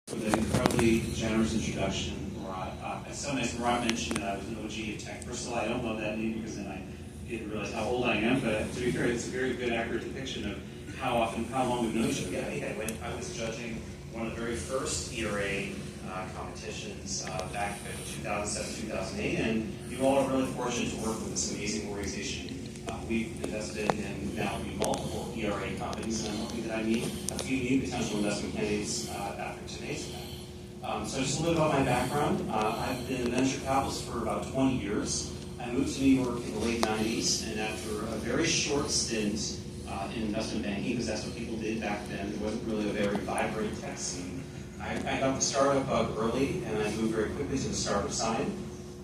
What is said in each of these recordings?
For the incredibly generous introduction, Murat. It's so nice. Murat mentioned that I was an OG of tech. First of all, I don't love that name because then I didn't realize how old I am. But to be fair, it's a very good, accurate depiction of how long we've known each other. Yeah, I was judging one of the very first ERA competitions back in 2007, 2008, and you all are really fortunate to work with this amazing organization. We've invested in now multiple ERA companies, and I'm hoping that I meet a few new potential investment candidates after today's event. So just a little bit about my background. I've been in venture capitalist for about 20 years. I moved to New York in the late 90s, and after a very short stint in investment banking, because that's what people did back then, there wasn't really a very vibrant tech scene. I got the startup bug early, and I moved very quickly to the startup side.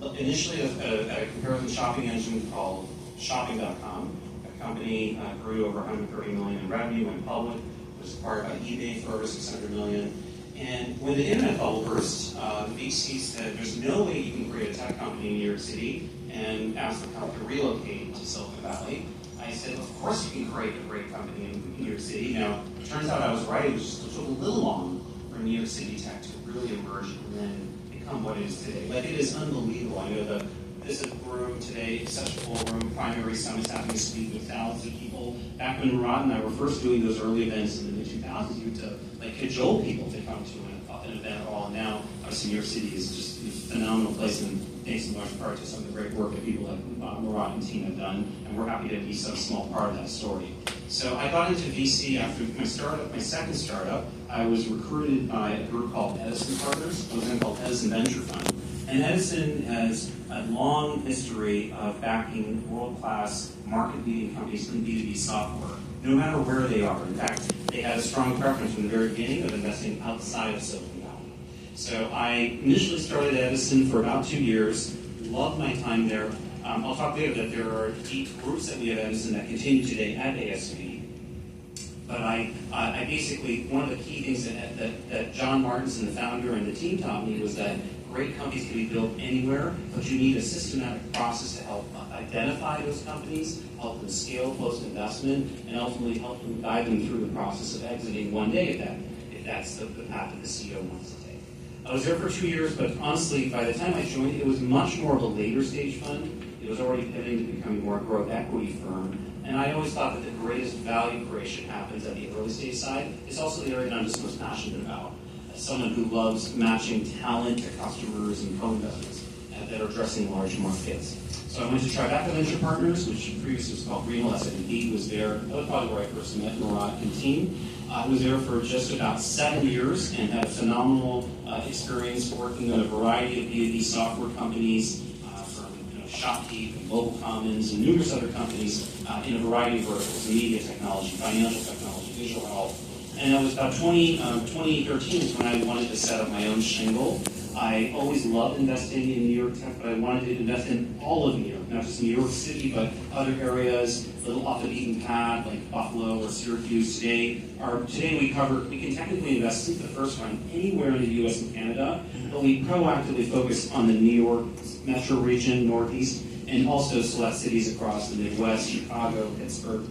Initially at a comparison shopping engine called Shopping.com. A company grew over 130 million in revenue, went public, was acquired by eBay for over 600 million. And when the internet bubble burst, the VC said, there's no way you can create a tech company in New York City, and asked the company to relocate to Silicon Valley. I said, of course you can create a great company in New York City. Now, it turns out I was right. It took a little long for New York City tech to really emerge and then become what it is today. But it is unbelievable. I know the visit room today is such a full room. Primary summits happening to speak with thousands of people. Back when Murat and I were first doing those early events in the mid-2000s, you had to cajole people to come to an event at all. And now, obviously, New York City is just a phenomenal place, and thanks in large part to some of the great work that people like Murat and team have done, and we're happy to be some small part of that story. So I got into VC after my second startup. I was recruited by a group called Edison Partners. It was then called Edison Venture Fund. And Edison has a long history of backing world-class, market-leading companies in B2B software, no matter where they are. In fact, they had a strong preference from the very beginning of investing outside of Silicon Valley. So I initially started at Edison for about 2 years, loved my time there. I'll talk later that there are deep groups that we have at Edison that continue today at ASV. But I basically, one of the key things that John Martinson, the founder, and the team taught me was that great companies can be built anywhere, but you need a systematic process to help identify those companies, help them scale post-investment, and ultimately help them guide them through the process of exiting one day if that's the path that the CEO wants to take. I was there for 2 years, but honestly, by the time I joined, it was much more of a later stage fund. It was already pivoting to becoming more a growth equity firm. And I always thought that the greatest value creation happens at the early stage side. It's also the area that I'm just most passionate about. As someone who loves matching talent to customers and co-investments that are addressing large markets. So I went to Tribeca Venture Partners, which previously was called Renal SMB, was there. That was probably where I first met Murat and team. I was there for just about 7 years and had a phenomenal experience working on a variety of B2B software companies, Shopkeep and Global Commons and numerous other companies in a variety of verticals: media technology, financial technology, visual health. And that was about 2013 is when I wanted to set up my own shingle. I always loved investing in New York tech, but I wanted to invest in all of New York, not just New York City, but other areas, a little off the beaten path, like Buffalo or Syracuse. Today we can technically invest since the first one anywhere in the U.S. and Canada, but we proactively focus on the New York metro region, Northeast, and also select cities across the Midwest: Chicago, Pittsburgh,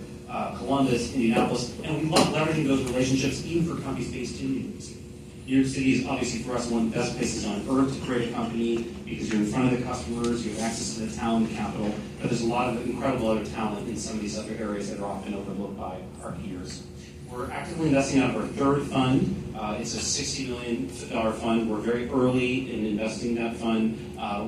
Columbus, Indianapolis, and we love leveraging those relationships even for companies based in New York City. New York City is obviously for us one of the best places on earth to create a company because you're in front of the customers, you have access to the talent capital, but there's a lot of incredible other talent in some of these other areas that are often overlooked by our peers. We're actively investing out of our third fund. It's a $60 million fund. We're very early in investing in that fund.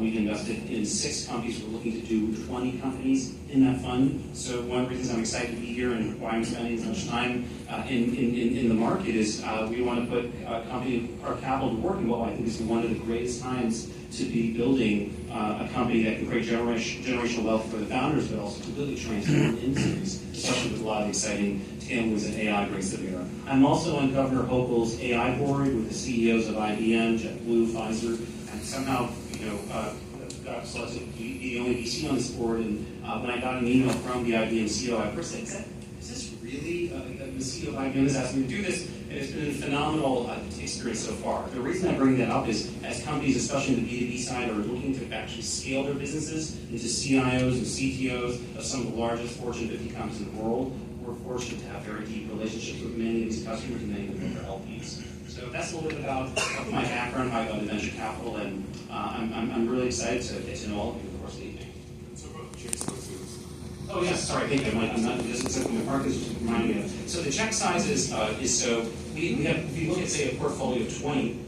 We've invested in 6 companies. We're looking to do 20 companies in that fund. So one of the reasons I'm excited to be here and why I'm spending as much time in the market is we want to put our capital to work in what I think is one of the greatest times to be building a company that can create generational wealth for the founders, but also completely transform industries, especially with a lot of exciting tailwinds that AI brings to bear. I'm also on Governor Hochul's AI board with the CEOs of IBM, JetBlue, Pfizer, and somehow, got selected to be the only VC on this board. And when I got an email from the IBM CEO, I first said, is this really, the CEO of IBM is asking me to do this? And it's been a phenomenal experience so far. The reason I bring that up is as companies, especially in the B2B side, are looking to actually scale their businesses into CIOs and CTOs of some of the largest Fortune 50 companies in the world, we're fortunate to have very deep relationships with many of these customers and many of them are LPs. So that's a little bit about my background, how I got into venture capital, and I'm really excited to get to know all of you over the course of the evening. So about check sizes. Oh yes, sorry, thank you. I'm not just exactly my part. This is reminding me of. So the check size is so we have, if you look at say a portfolio of 20,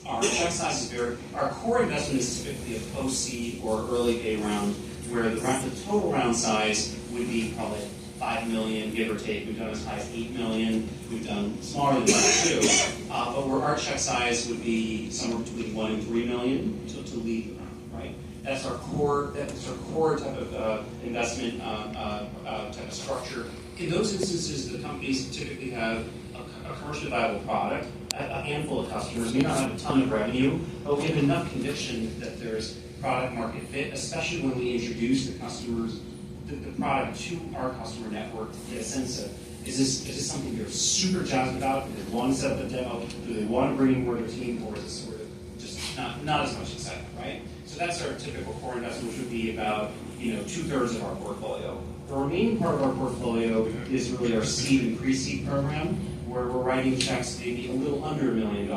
our check size is very. Our core investment is typically a post-seed or early A round, where the total round size would be probably 5 million, give or take. We've done as high as 8 million. We've done smaller than that too. But where our check size would be somewhere between 1 and 3 million to lead the round, right? That's our core. That's our core type of investment type of structure. In those instances, the companies typically have a commercially viable product, a handful of customers, may not have a ton of revenue, but we have enough conviction that there's product market fit, especially when we introduce the customers, the product to our customer network to get a sense of, is this something you're super jazzed about? Do they want to set up a demo? Do they want to bring in more of their team? Or is it sort of just not as much excitement, right? So that's our typical core investment, which would be about 2/3 of our portfolio. The remaining part of our portfolio is really our seed and pre-seed program, where we're writing checks maybe a little under $1 million,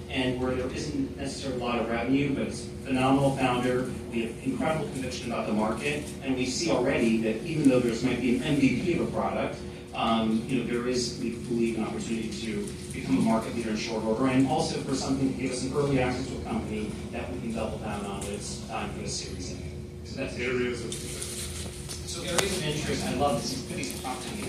and where there isn't necessarily a lot of revenue, but it's a phenomenal founder. We have incredible conviction about the market, and we see already that even though there might be an MVP of a product, there is, we believe, an opportunity to become a market leader in short order, and also for something to give us an early access to a company that we can double down on when it's time for the Series A. So that's Areas of interest. So areas of interest, I love this. Please talk to me.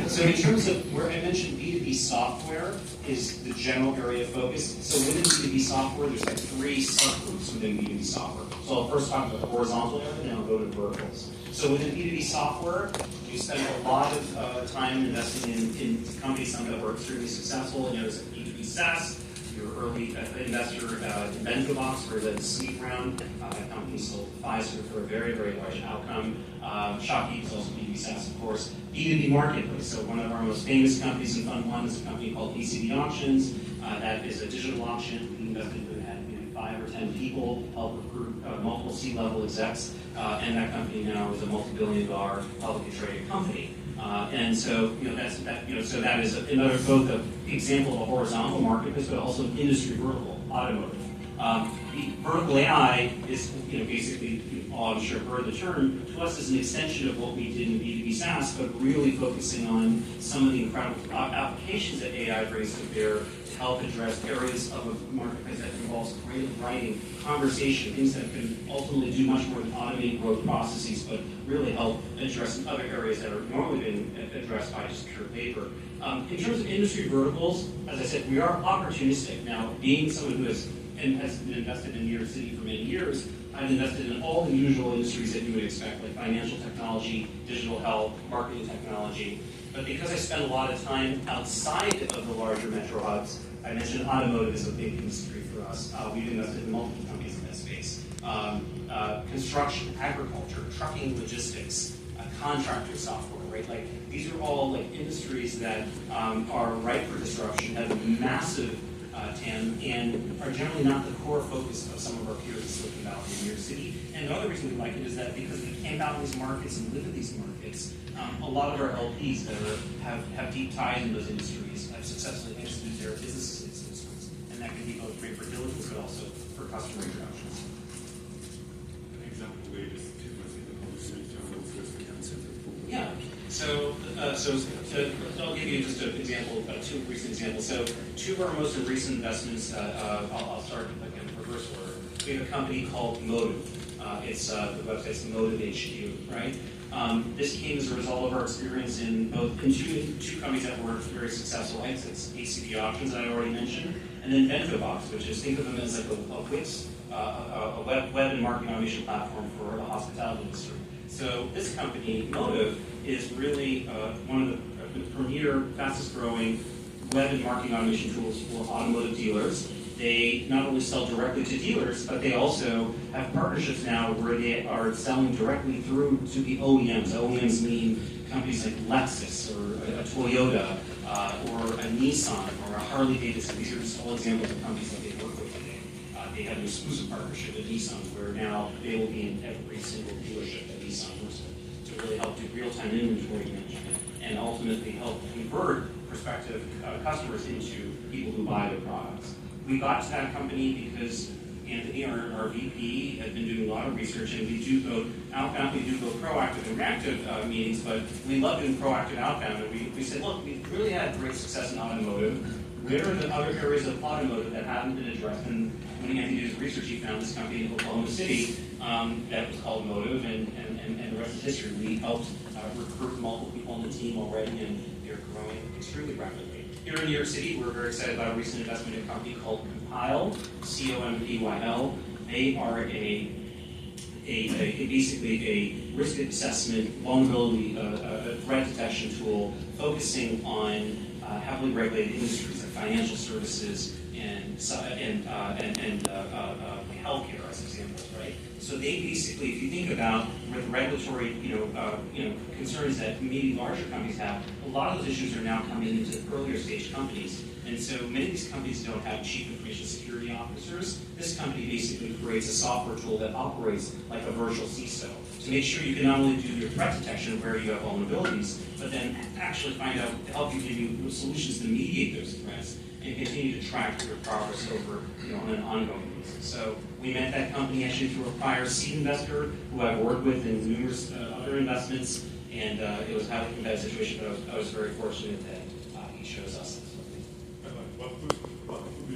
So in terms of where I mentioned B2B software is the general area of focus. So within B2B software, there's like 3 subgroups within B2B software. So I'll first talk about the horizontal area, then I'll go to verticals. So within B2B software, we spend a lot of time investing in companies, some that were extremely successful, and there's like B2B SaaS. Your early investor in BentoBox for the seed round. That company sold to Pfizer for a very, very large outcome. Shopkeep is also B2B SaaS, of course. B2B Marketplace. So one of our most famous companies in Fund 1 is a company called ECB Auctions. That is a digital auction. We invested in had maybe 5 or 10 people, help recruit multiple C-level execs, and that company now is a multi-billion-dollar publicly traded company. And so, so that is another both an example of a horizontal marketplace, but also an industry vertical, automotive. The vertical AI is, basically, all I'm sure heard the term, to us is an extension of what we did in B2B SaaS, but really focusing on some of the incredible applications that AI brings to bear to help address areas of a marketplace that involves creative writing, conversation, things that can ultimately do much more than automate growth processes, but really help address other areas that are normally been addressed by just pure paper. In terms of industry verticals, as I said, we are opportunistic. Now, being someone who has been invested in New York City for many years, I've invested in all the usual industries that you would expect, like financial technology, digital health, marketing technology. But because I spend a lot of time outside of the larger metro hubs, I mentioned automotive is a big industry for us. We've invested in multiple companies in that space. Construction, agriculture, trucking, logistics, contractor software, right? Like these are all like industries that are ripe for disruption, have a massive TAM, and are generally not the core focus of some of our peers in Silicon Valley and New York City. And the other reason we like it is that because we camp out in these markets and live in these markets, a lot of our LPs that have deep ties in those industries have successfully exited their businesses in these industries. And that can be both great for diligence, but also for customer introductions. An example where you just tip us in the conversation first cancer. Yeah. So I'll give you just an example, 2 recent examples. So 2 of our most recent investments, I'll start again in reverse order. We have a company called Motive. The website's Motive HQ, right? This came as a result of our experience in both in two companies that were very successful exits, ACB Auctions that I already mentioned, and then BentoBox, which is, think of them as like a Wix, a web and marketing automation platform for the hospitality industry. So this company, Motive, is really one of the premier, fastest growing web and marketing automation tools for automotive dealers. They not only sell directly to dealers, but they also have partnerships now where they are selling directly through to the OEMs. OEMs mean companies like Lexus or a Toyota or a Nissan or a Harley Davidson. These are just all examples of companies that they work with today. They have an exclusive partnership with Nissan where now they will be in every single dealership that Nissan works with. to really help do real-time inventory management and ultimately help convert prospective customers into people who buy the products. We got to that company because Anthony, our VP, had been doing a lot of research, and we do both outbound, we do both proactive and reactive meetings, but we love doing proactive outbound. And we said, look, we've really had great success in automotive. Where are the other areas of automotive that haven't been addressed? And when Anthony did his research, he found this company in Oklahoma City that was called Motive, and the rest is history. We helped recruit multiple people on the team already, and they're growing extremely rapidly. Here in New York City, we're very excited about a recent investment in a company called Compyl, C-O-M-P-Y-L. They are basically a risk assessment, vulnerability, threat detection tool focusing on heavily regulated industries like financial services and healthcare as examples, right? So they basically, if you think about regulatory, concerns that maybe larger companies have, a lot of those issues are now coming into earlier stage companies. And so many of these companies don't have chief information security officers. This company basically creates a software tool that operates like a virtual CISO to make sure you can not only do your threat detection where you have vulnerabilities, but then actually find out, to help you give you solutions to mediate those threats and continue to track your progress over, on an ongoing basis. So we met that company actually through a prior seed investor who I've worked with in numerous other investments, and it was a highly competitive situation, but I was very fortunate that he chose us. What would be